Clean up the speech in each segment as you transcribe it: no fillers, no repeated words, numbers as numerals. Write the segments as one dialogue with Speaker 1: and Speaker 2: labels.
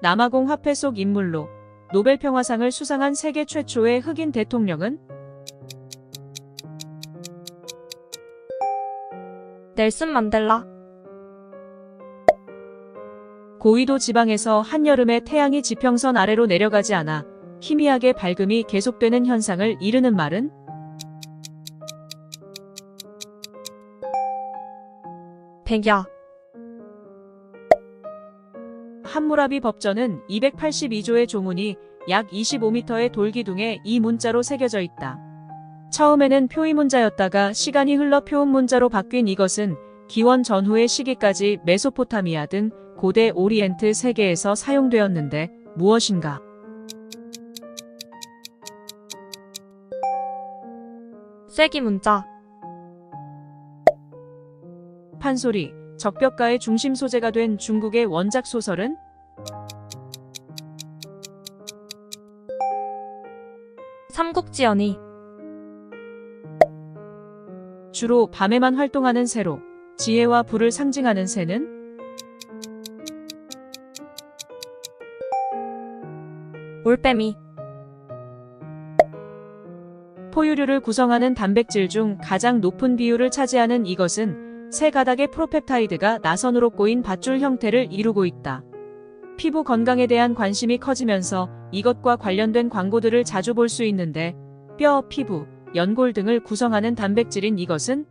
Speaker 1: 남아공 화폐 속 인물로 노벨 평화상을 수상한 세계 최초의 흑인 대통령은?
Speaker 2: 넬슨 만델라.
Speaker 1: 고위도 지방에서 한여름에 태양이 지평선 아래로 내려가지 않아 희미하게 밝음이 계속되는 현상을 이르는 말은?
Speaker 2: 백야.
Speaker 1: 함무라비 법전은 282조의 조문이 약 25m의 돌기둥에 이 문자로 새겨져 있다. 처음에는 표의 문자였다가 시간이 흘러 표음 문자로 바뀐 이것은 기원 전후의 시기까지 메소포타미아 등 고대 오리엔트 세계에서 사용되었는데 무엇인가?
Speaker 2: 쐐기 문자.
Speaker 1: 판소리, 적벽가의 중심 소재가 된 중국의 원작 소설은?
Speaker 2: 삼국지연의.
Speaker 1: 주로 밤에만 활동하는 새로, 지혜와 부를 상징하는 새는?
Speaker 2: 올빼미.
Speaker 1: 포유류를 구성하는 단백질 중 가장 높은 비율을 차지하는 이것은 새 가닥의 프로펩타이드가 나선으로 꼬인 밧줄 형태를 이루고 있다. 피부 건강에 대한 관심이 커지면서 이것과 관련된 광고들을 자주 볼 수 있는데 뼈, 피부, 연골 등을 구성하는 단백질인 이것은?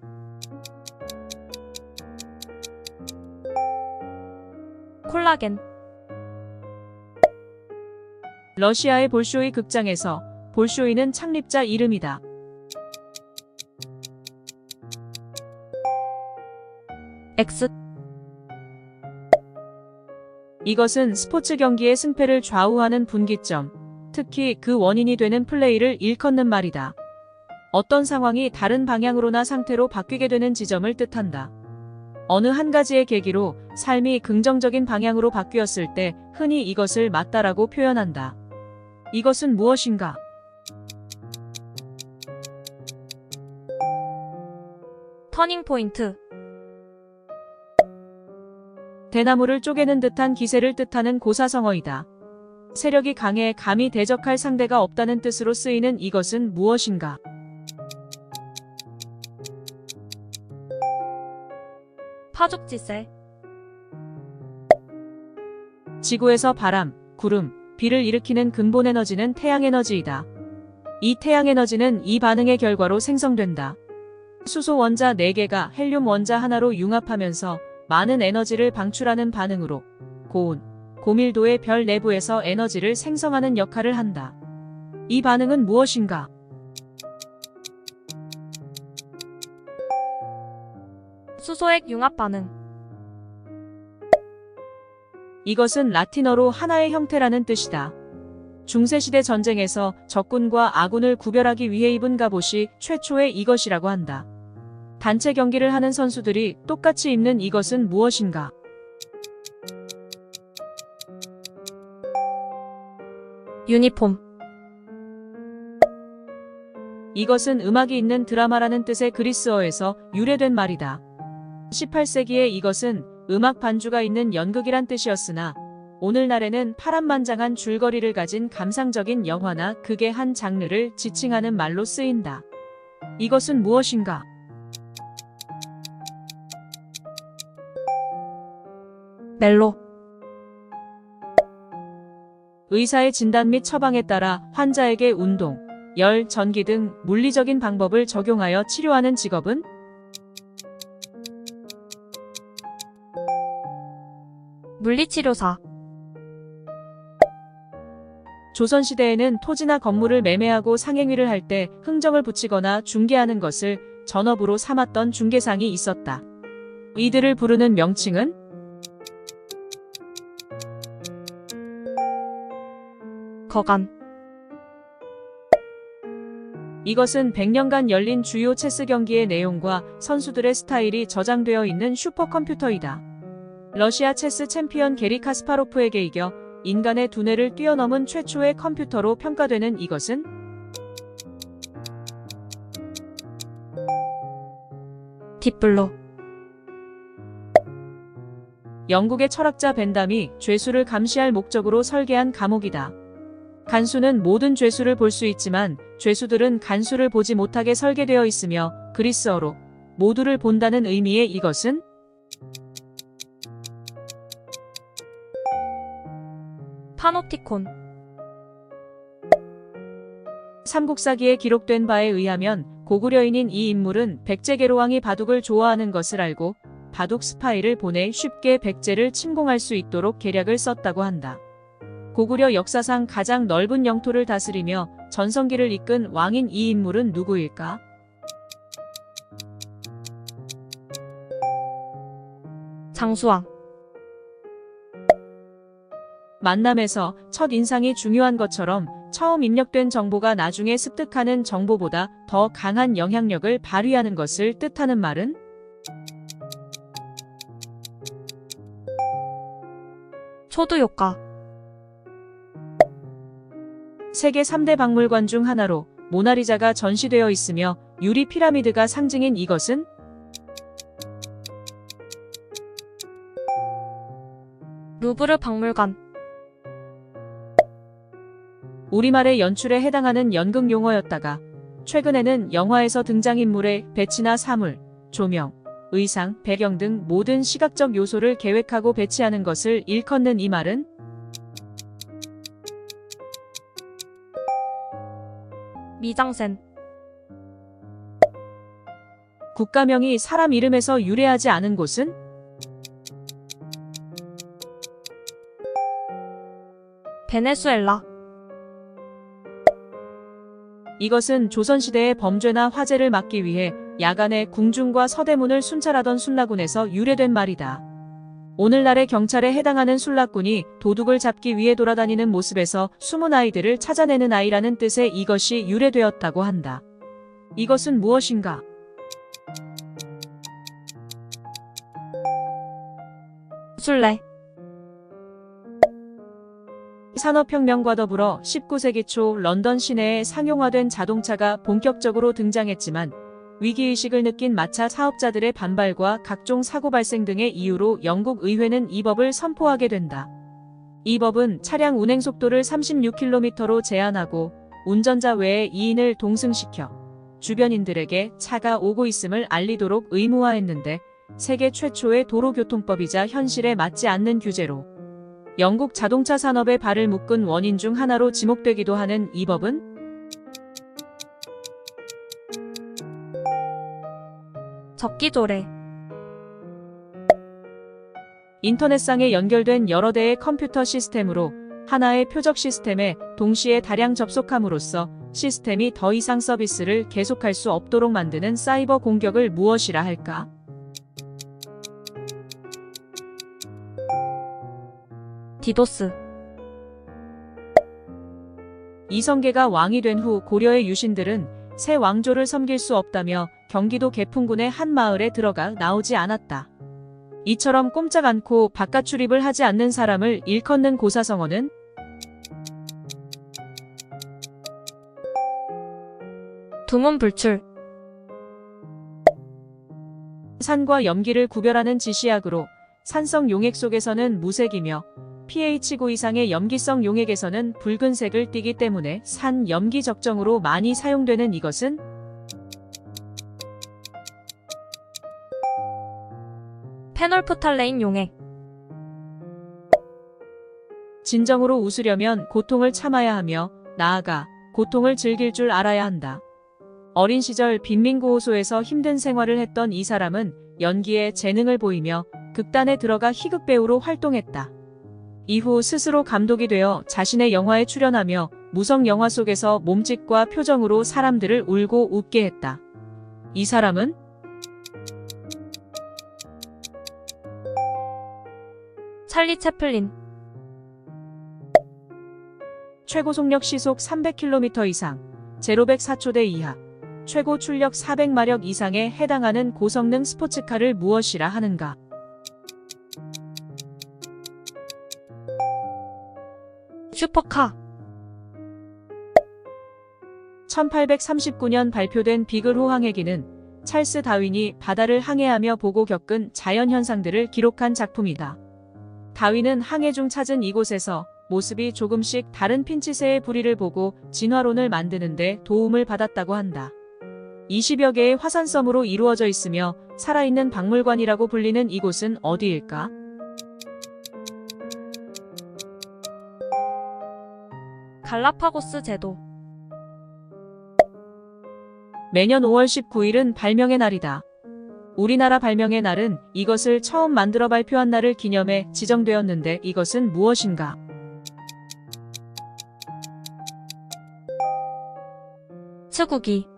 Speaker 2: 콜라겐.
Speaker 1: 러시아의 볼쇼이 극장에서 볼쇼이는 창립자 이름이다.
Speaker 2: X.
Speaker 1: 이것은 스포츠 경기의 승패를 좌우하는 분기점, 특히 그 원인이 되는 플레이를 일컫는 말이다. 어떤 상황이 다른 방향으로나 상태로 바뀌게 되는 지점을 뜻한다. 어느 한 가지의 계기로 삶이 긍정적인 방향으로 바뀌었을 때 흔히 이것을 맞다라고 표현한다. 이것은 무엇인가?
Speaker 2: 터닝 포인트.
Speaker 1: 대나무를 쪼개는 듯한 기세를 뜻하는 고사성어이다. 세력이 강해 감히 대적할 상대가 없다는 뜻으로 쓰이는 이것은 무엇인가?
Speaker 2: 파죽지세.
Speaker 1: 지구에서 바람, 구름, 비를 일으키는 근본 에너지는 태양에너지이다. 이 태양에너지는 이 반응의 결과로 생성된다. 수소 원자 4개가 헬륨 원자 하나로 융합하면서 많은 에너지를 방출하는 반응으로 고온, 고밀도의 별 내부에서 에너지를 생성하는 역할을 한다. 이 반응은 무엇인가?
Speaker 2: 수소액 융합 반응.
Speaker 1: 이것은 라틴어로 하나의 형태라는 뜻이다. 중세시대 전쟁에서 적군과 아군을 구별하기 위해 입은 갑옷이 최초의 이것이라고 한다. 단체 경기를 하는 선수들이 똑같이 입는 이것은 무엇인가?
Speaker 2: 유니폼.
Speaker 1: 이것은 음악이 있는 드라마라는 뜻의 그리스어에서 유래된 말이다. 18세기에 이것은 음악 반주가 있는 연극이란 뜻이었으나 오늘날에는 파란만장한 줄거리를 가진 감상적인 영화나 극의 한 장르를 지칭하는 말로 쓰인다. 이것은 무엇인가?
Speaker 2: 멜로.
Speaker 1: 의사의 진단 및 처방에 따라 환자에게 운동, 열, 전기 등 물리적인 방법을 적용하여 치료하는 직업은?
Speaker 2: 물리치료사.
Speaker 1: 조선시대에는 토지나 건물을 매매하고 상행위를 할 때 흥정을 붙이거나 중개하는 것을 전업으로 삼았던 중개상이 있었다. 이들을 부르는 명칭은?
Speaker 2: 거간.
Speaker 1: 이것은 100년간 열린 주요 체스 경기의 내용과 선수들의 스타일이 저장되어 있는 슈퍼컴퓨터이다. 러시아 체스 챔피언 게리 카스파로프에게 이겨 인간의 두뇌를 뛰어넘은 최초의 컴퓨터로 평가되는 이것은?
Speaker 2: 딥블루.
Speaker 1: 영국의 철학자 벤담이 죄수를 감시할 목적으로 설계한 감옥이다. 간수는 모든 죄수를 볼 수 있지만 죄수들은 간수를 보지 못하게 설계되어 있으며 그리스어로 모두를 본다는 의미의 이것은
Speaker 2: 파놉티콘.
Speaker 1: 삼국사기에 기록된 바에 의하면 고구려인인 이 인물은 백제계로왕이 바둑을 좋아하는 것을 알고 바둑 스파이를 보내 쉽게 백제를 침공할 수 있도록 계략을 썼다고 한다. 고구려 역사상 가장 넓은 영토를 다스리며 전성기를 이끈 왕인 이 인물은 누구일까?
Speaker 2: 장수왕.
Speaker 1: 만남에서 첫 인상이 중요한 것처럼 처음 입력된 정보가 나중에 습득하는 정보보다 더 강한 영향력을 발휘하는 것을 뜻하는 말은?
Speaker 2: 초두효과.
Speaker 1: 세계 3대 박물관 중 하나로 모나리자가 전시되어 있으며 유리 피라미드가 상징인 이것은?
Speaker 2: 루브르 박물관.
Speaker 1: 우리말의 연출에 해당하는 연극 용어였다가 최근에는 영화에서 등장인물의 배치나 사물, 조명, 의상, 배경 등 모든 시각적 요소를 계획하고 배치하는 것을 일컫는 이 말은?
Speaker 2: 미장센.
Speaker 1: 국가명이 사람 이름에서 유래하지 않은 곳은?
Speaker 2: 베네수엘라.
Speaker 1: 이것은 조선시대의 범죄나 화재를 막기 위해 야간에 궁중과 서대문을 순찰하던 순라군에서 유래된 말이다. 오늘날의 경찰에 해당하는 순라군이 도둑을 잡기 위해 돌아다니는 모습에서 숨은 아이들을 찾아내는 아이라는 뜻의 이것이 유래되었다고 한다. 이것은 무엇인가?
Speaker 2: 술래.
Speaker 1: 산업혁명과 더불어 19세기 초 런던 시내에 상용화된 자동차가 본격적으로 등장했지만 위기의식을 느낀 마차 사업자들의 반발과 각종 사고 발생 등의 이유로 영국 의회는 이 법을 선포하게 된다. 이 법은 차량 운행 속도를 36km로 제한하고 운전자 외에 2인을 동승시켜 주변인들에게 차가 오고 있음을 알리도록 의무화했는데 세계 최초의 도로교통법이자 현실에 맞지 않는 규제로 영국 자동차 산업의 발을 묶은 원인 중 하나로 지목되기도 하는 이 법은?
Speaker 2: 적기조례.
Speaker 1: 인터넷상에 연결된 여러 대의 컴퓨터 시스템으로 하나의 표적 시스템에 동시에 다량 접속함으로써 시스템이 더 이상 서비스를 계속할 수 없도록 만드는 사이버 공격을 무엇이라 할까?
Speaker 2: 디도스.
Speaker 1: 이성계가 왕이 된 후 고려의 유신들은 새 왕조를 섬길 수 없다며 경기도 개풍군의 한 마을에 들어가 나오지 않았다. 이처럼 꼼짝 않고 바깥 출입을 하지 않는 사람을 일컫는 고사성어는?
Speaker 2: 두문불출.
Speaker 1: 산과 염기를 구별하는 지시약으로 산성 용액 속에서는 무색이며 pH 9 이상의 염기성 용액에서는 붉은색을 띠기 때문에 산 염기 적정으로 많이 사용되는 이것은?
Speaker 2: 페놀프탈레인 용액.
Speaker 1: 진정으로 웃으려면 고통을 참아야 하며 나아가 고통을 즐길 줄 알아야 한다. 어린 시절 빈민구호소에서 힘든 생활을 했던 이 사람은 연기에 재능을 보이며 극단에 들어가 희극 배우로 활동했다. 이후 스스로 감독이 되어 자신의 영화에 출연하며 무성 영화 속에서 몸짓과 표정으로 사람들을 울고 웃게 했다. 이 사람은?
Speaker 2: 찰리 채플린.
Speaker 1: 최고 속력 시속 300km 이상, 제로백 4초대 이하, 최고 출력 400마력 이상에 해당하는 고성능 스포츠카를 무엇이라 하는가?
Speaker 2: 슈퍼카.
Speaker 1: 1839년 발표된 비글 호항해기는 찰스 다윈이 바다를 항해하며 보고 겪은 자연현상들을 기록한 작품이다. 다윈은 항해 중 찾은 이곳에서 모습이 조금씩 다른 핀치새의 부리를 보고 진화론을 만드는데 도움을 받았다고 한다. 20여 개의 화산섬으로 이루어져 있으며 살아있는 박물관이라고 불리는 이곳은 어디일까?
Speaker 2: 갈라파고스 제도.
Speaker 1: 매년 5월 19일은 발명의 날이다. 우리나라 발명의 날은 이것을 처음 만들어 발표한 날을 기념해 지정되었는데 이것은 무엇인가?
Speaker 2: 치구기.